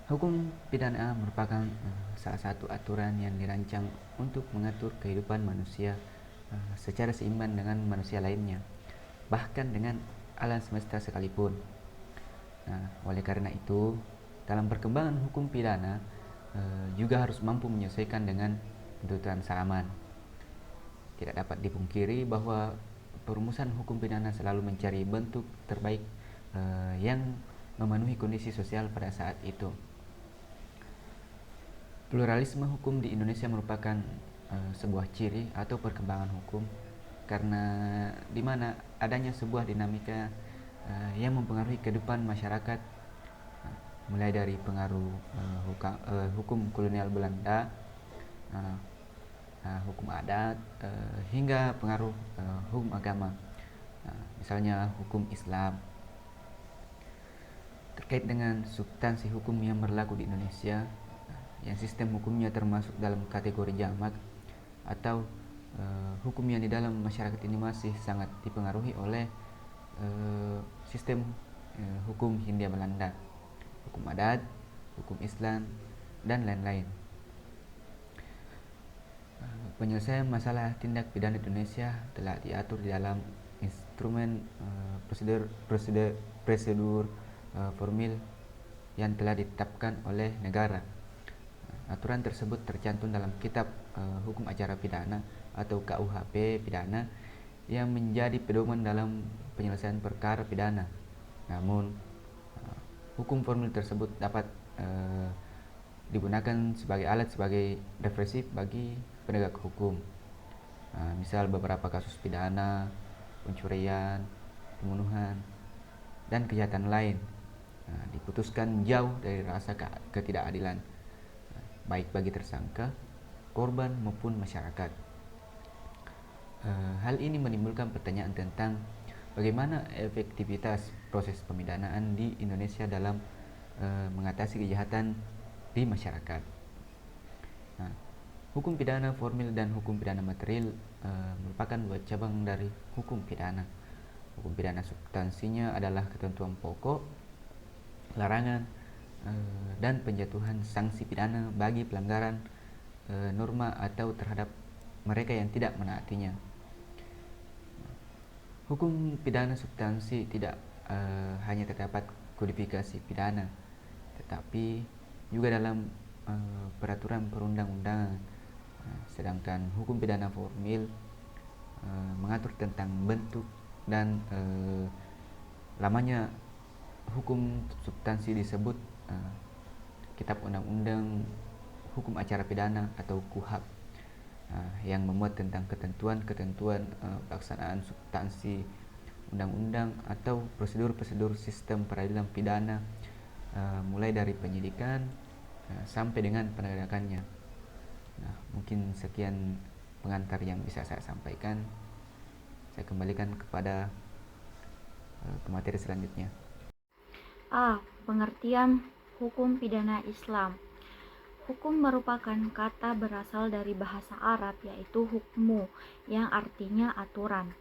Hukum pidana merupakan salah satu aturan yang dirancang untuk mengatur kehidupan manusia secara seimbang dengan manusia lainnya, bahkan dengan alam semesta sekalipun. Nah, oleh karena itu, dalam perkembangan hukum pidana juga harus mampu menyesuaikan dengan tuntutan zaman. Tidak dapat dipungkiri bahwa perumusan hukum pidana selalu mencari bentuk terbaik yang memenuhi kondisi sosial pada saat itu. Pluralisme hukum di Indonesia merupakan sebuah ciri atau perkembangan hukum karena di mana adanya sebuah dinamika yang mempengaruhi kehidupan masyarakat, mulai dari pengaruh hukum kolonial Belanda, uh, hukum adat, hingga pengaruh hukum agama, misalnya hukum Islam. Terkait dengan substansi hukum yang berlaku di Indonesia, yang sistem hukumnya termasuk dalam kategori jamak atau hukum yang di dalam masyarakat ini masih sangat dipengaruhi oleh sistem hukum Hindia Belanda, hukum adat, hukum Islam, dan lain-lain. Penyelesaian masalah tindak pidana Indonesia telah diatur di dalam instrumen prosedur formil yang telah ditetapkan oleh negara. Aturan tersebut tercantum dalam Kitab Hukum Acara Pidana atau KUHP Pidana yang menjadi pedoman dalam penyelesaian perkara pidana. Namun, hukum formil tersebut dapat digunakan sebagai alat sebagai represif bagi penegak hukum. Misal beberapa kasus pidana, pencurian, pembunuhan, dan kejahatan lain diputuskan jauh dari rasa ketidakadilan, baik bagi tersangka, korban maupun masyarakat. Hal ini menimbulkan pertanyaan tentang bagaimana efektivitas proses pemidanaan di Indonesia dalam mengatasi kejahatan di masyarakat. Nah, hukum pidana formil dan hukum pidana material merupakan dua cabang dari hukum pidana. Hukum pidana substansinya adalah ketentuan pokok, larangan, dan penjatuhan sanksi pidana bagi pelanggaran norma atau terhadap mereka yang tidak menaatinya. Hukum pidana substansi tidak hanya terdapat kodifikasi pidana, tetapi juga dalam peraturan perundang-undangan. Sedangkan hukum pidana formil mengatur tentang bentuk dan lamanya hukum substansi disebut Kitab Undang-Undang Hukum Acara Pidana atau KUHAP, yang memuat tentang ketentuan-ketentuan pelaksanaan substansi undang-undang atau prosedur-prosedur sistem peradilan pidana, mulai dari penyidikan sampai dengan penegakannya. Nah, mungkin sekian pengantar yang bisa saya sampaikan. Saya kembalikan kepada ke materi selanjutnya. A. Pengertian hukum pidana Islam. Hukum merupakan kata berasal dari bahasa Arab yaitu hukmu yang artinya aturan.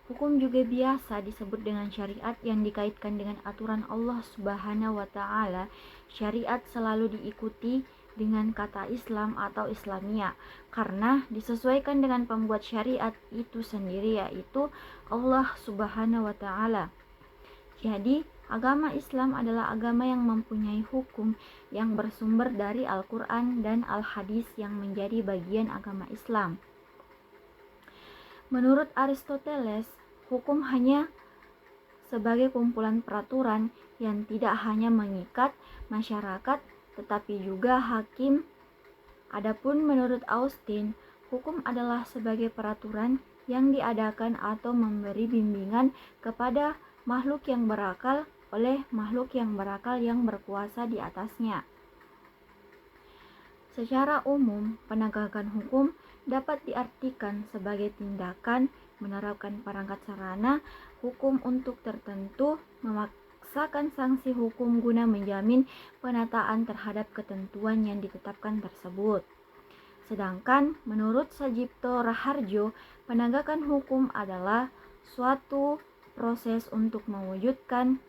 Hukum juga biasa disebut dengan syariat yang dikaitkan dengan aturan Allah Subhanahu wa taala. Syariat selalu diikuti dengan kata Islam atau Islamia karena disesuaikan dengan pembuat syariat itu sendiri yaitu Allah Subhanahu wa taala. Jadi, agama Islam adalah agama yang mempunyai hukum yang bersumber dari Al-Quran dan Al-Hadis yang menjadi bagian agama Islam. Menurut Aristoteles, hukum hanya sebagai kumpulan peraturan yang tidak hanya mengikat masyarakat tetapi juga hakim. Adapun menurut Austin, hukum adalah sebagai peraturan yang diadakan atau memberi bimbingan kepada makhluk yang berakal oleh makhluk yang berakal yang berkuasa di atasnya. Secara umum, penegakan hukum dapat diartikan sebagai tindakan menerapkan perangkat sarana hukum untuk tertentu, memaksakan sanksi hukum guna menjamin penataan terhadap ketentuan yang ditetapkan tersebut. Sedangkan menurut Sajipto Raharjo, penegakan hukum adalah suatu proses untuk mewujudkan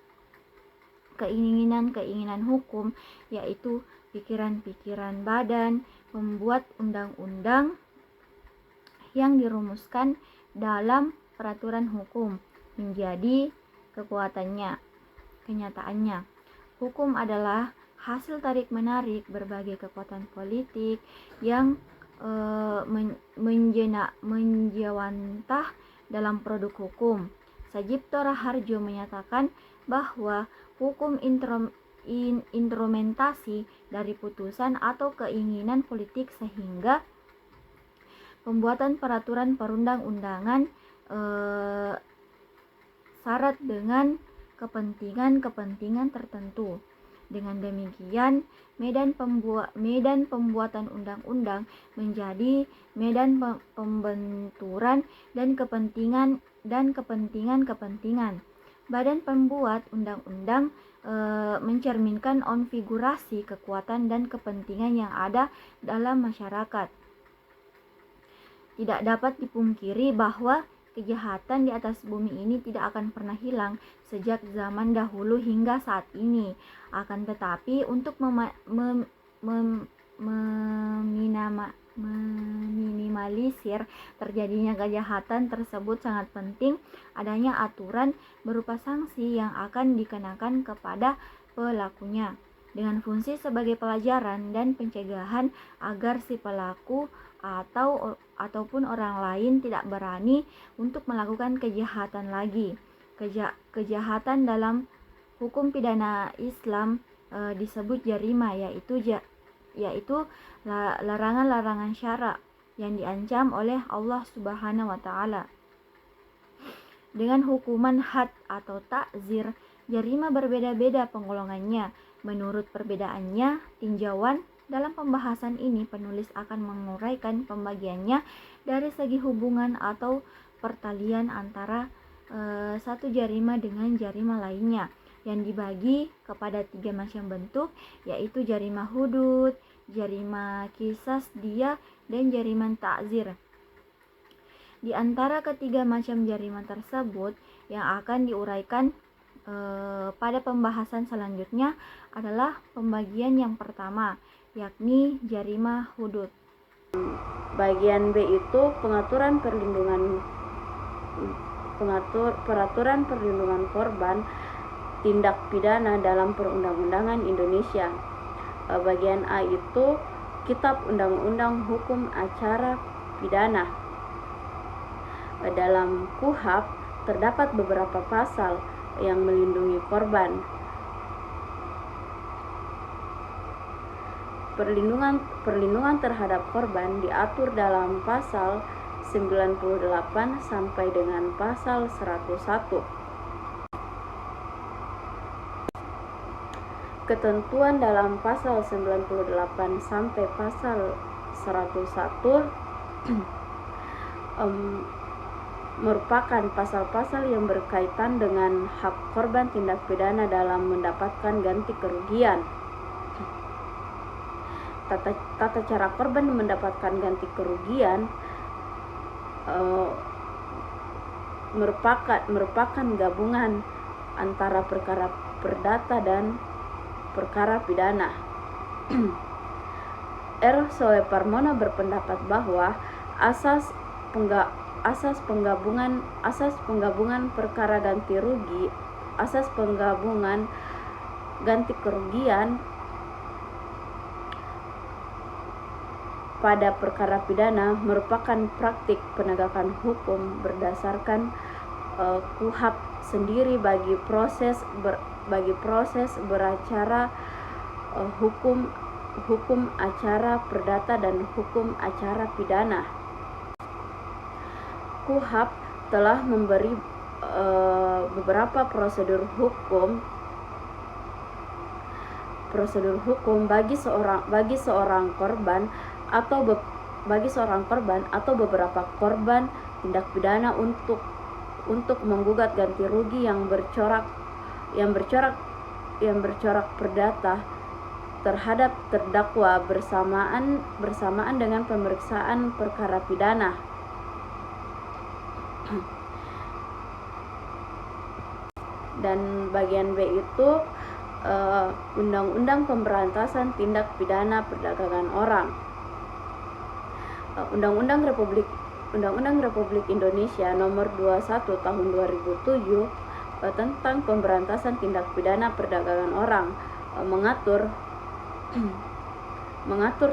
keinginan-keinginan hukum, yaitu pikiran-pikiran badan pembuat undang-undang yang dirumuskan dalam peraturan hukum menjadi kenyataannya. Hukum adalah hasil tarik-menarik berbagai kekuatan politik yang menjawantah dalam produk hukum. Sajipto Raharjo menyatakan bahwa hukum instrumentasi dari putusan atau keinginan politik, sehingga pembuatan peraturan perundang-undangan syarat dengan kepentingan tertentu. Dengan demikian, medan pembuatan undang-undang menjadi medan pembenturan dan kepentingan. Badan pembuat undang-undang mencerminkan konfigurasi kekuatan dan kepentingan yang ada dalam masyarakat. Tidak dapat dipungkiri bahwa kejahatan di atas bumi ini tidak akan pernah hilang sejak zaman dahulu hingga saat ini. Akan tetapi untuk meminimalisir terjadinya kejahatan tersebut, sangat penting adanya aturan berupa sanksi yang akan dikenakan kepada pelakunya, dengan fungsi sebagai pelajaran dan pencegahan agar si pelaku ataupun orang lain tidak berani untuk melakukan kejahatan lagi. Kejahatan dalam hukum pidana Islam disebut jarima, yaitu larangan-larangan syara yang diancam oleh Allah Subhanahu wa taala. Dengan hukuman had atau takzir, jarima berbeda-beda penggolongannya. Menurut perbedaannya tinjauan dalam pembahasan ini, penulis akan menguraikan pembagiannya dari segi hubungan atau pertalian antara satu jarima dengan jarima lainnya, yang dibagi kepada 3 macam bentuk, yaitu jarima hudud, jarima qisas diyah, dan jarima ta'zir. Di antara ketiga macam jarima tersebut, yang akan diuraikan pada pembahasan selanjutnya adalah pembagian yang pertama, yakni jarima hudud. Bagian B itu peraturan perlindungan korban tindak pidana dalam perundang-undangan Indonesia. Bagian A itu Kitab Undang-Undang Hukum Acara Pidana. Dalam KUHP terdapat beberapa pasal yang melindungi korban. Perlindungan terhadap korban diatur dalam pasal 98 sampai dengan pasal 101. Ketentuan dalam pasal 98 sampai pasal 101 merupakan pasal-pasal yang berkaitan dengan hak korban tindak pidana dalam mendapatkan ganti kerugian. Tata cara korban mendapatkan ganti kerugian merupakan gabungan antara perkara perdata dan perkara pidana. R. Soeparmono berpendapat bahwa asas penggabungan perkara ganti rugi, asas penggabungan ganti kerugian pada perkara pidana merupakan praktik penegakan hukum berdasarkan KUHP sendiri bagi proses beracara hukum acara perdata dan hukum acara pidana. KUHP telah memberi beberapa prosedur hukum bagi seorang korban atau beberapa korban tindak pidana untuk menggugat ganti rugi yang bercorak perdata terhadap terdakwa bersamaan dengan pemeriksaan perkara pidana. Dan bagian B itu Undang-Undang Pemberantasan Tindak Pidana Perdagangan Orang. Undang-Undang Republik Indonesia Nomor 21 Tahun 2007 tentang pemberantasan tindak pidana perdagangan orang mengatur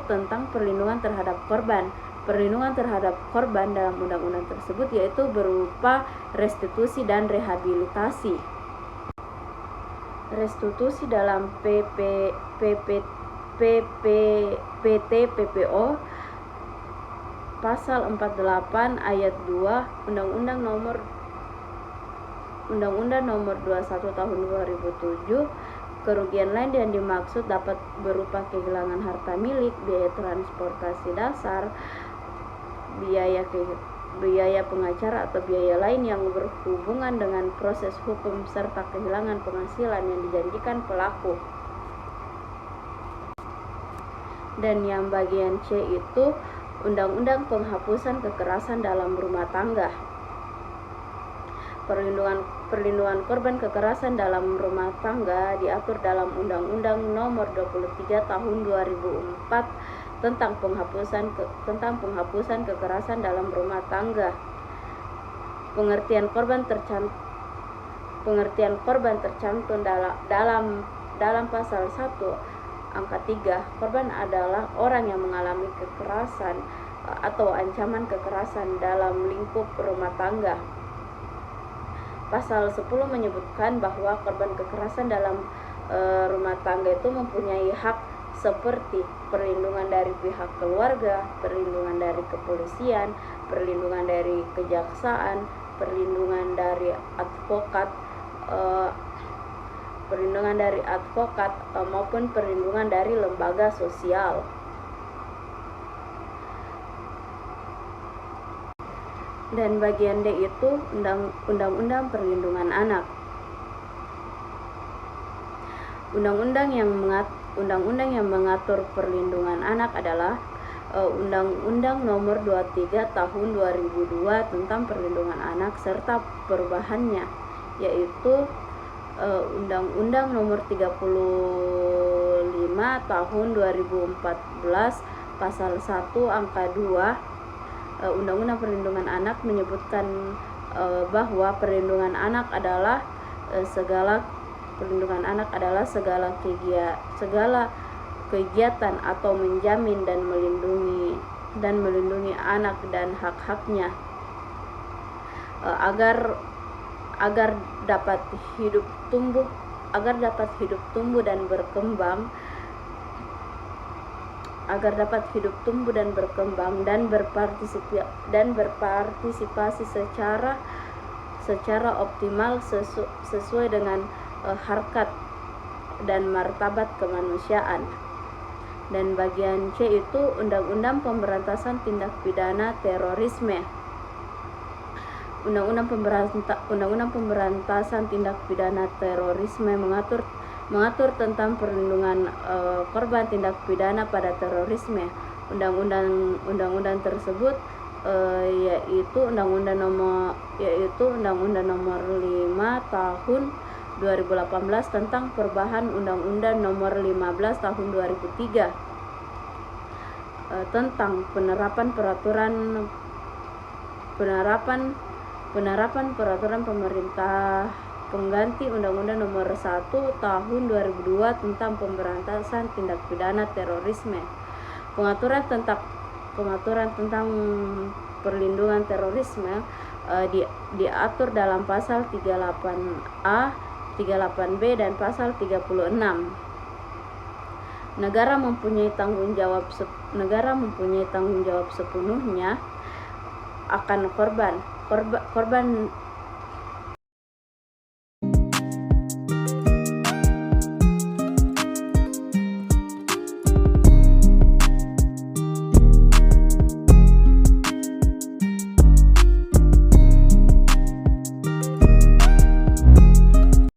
tentang perlindungan terhadap korban. Perlindungan terhadap korban dalam undang-undang tersebut yaitu berupa restitusi dan rehabilitasi. Restitusi dalam PPPPO Pasal 48 Ayat 2 Undang-Undang Nomor 21 Tahun 2007. Kerugian lain yang dimaksud dapat berupa kehilangan harta milik, biaya transportasi dasar, biaya pengacara atau biaya lain yang berhubungan dengan proses hukum, serta kehilangan penghasilan yang dijanjikan pelaku. Dan yang bagian C itu Undang-Undang Penghapusan Kekerasan dalam Rumah Tangga. Perlindungan korban kekerasan dalam rumah tangga diatur dalam Undang-Undang Nomor 23 Tahun 2004 tentang penghapusan kekerasan dalam rumah tangga. Pengertian korban tercantum dalam pasal 1 angka 3. Korban adalah orang yang mengalami kekerasan atau ancaman kekerasan dalam lingkup rumah tangga. Pasal 10 menyebutkan bahwa korban kekerasan dalam rumah tangga itu mempunyai hak seperti perlindungan dari pihak keluarga, perlindungan dari kepolisian, perlindungan dari kejaksaan, perlindungan dari advokat, maupun perlindungan dari lembaga sosial. Dan bagian D itu Undang-Undang Perlindungan Anak. Undang-undang yang mengatur perlindungan anak adalah Undang-Undang Nomor 23 Tahun 2002 tentang perlindungan anak serta perubahannya, yaitu Undang-Undang Nomor 35 Tahun 2014 Pasal 1 Angka 2. Undang-Undang Perlindungan Anak menyebutkan bahwa perlindungan anak adalah segala kegiatan atau menjamin dan melindungi anak dan hak-haknya agar dapat hidup tumbuh dan berkembang dan berpartisipasi secara optimal sesuai dengan harkat dan martabat kemanusiaan. Dan bagian C itu Undang-Undang Pemberantasan Tindak Pidana Terorisme. Undang-Undang Pemberantasan Tindak Pidana Terorisme mengatur tentang perlindungan korban tindak pidana pada terorisme. Undang-undang tersebut yaitu Undang-Undang Nomor 5 Tahun 2018 tentang perubahan Undang-Undang Nomor 15 Tahun 2003 tentang penerapan peraturan pemerintah pengganti Undang-Undang Nomor 1 Tahun 2002 tentang pemberantasan tindak pidana terorisme. Pengaturan tentang perlindungan terorisme diatur dalam pasal 38A, 38B dan pasal 36. Negara mempunyai tanggung jawab sepenuhnya akan korban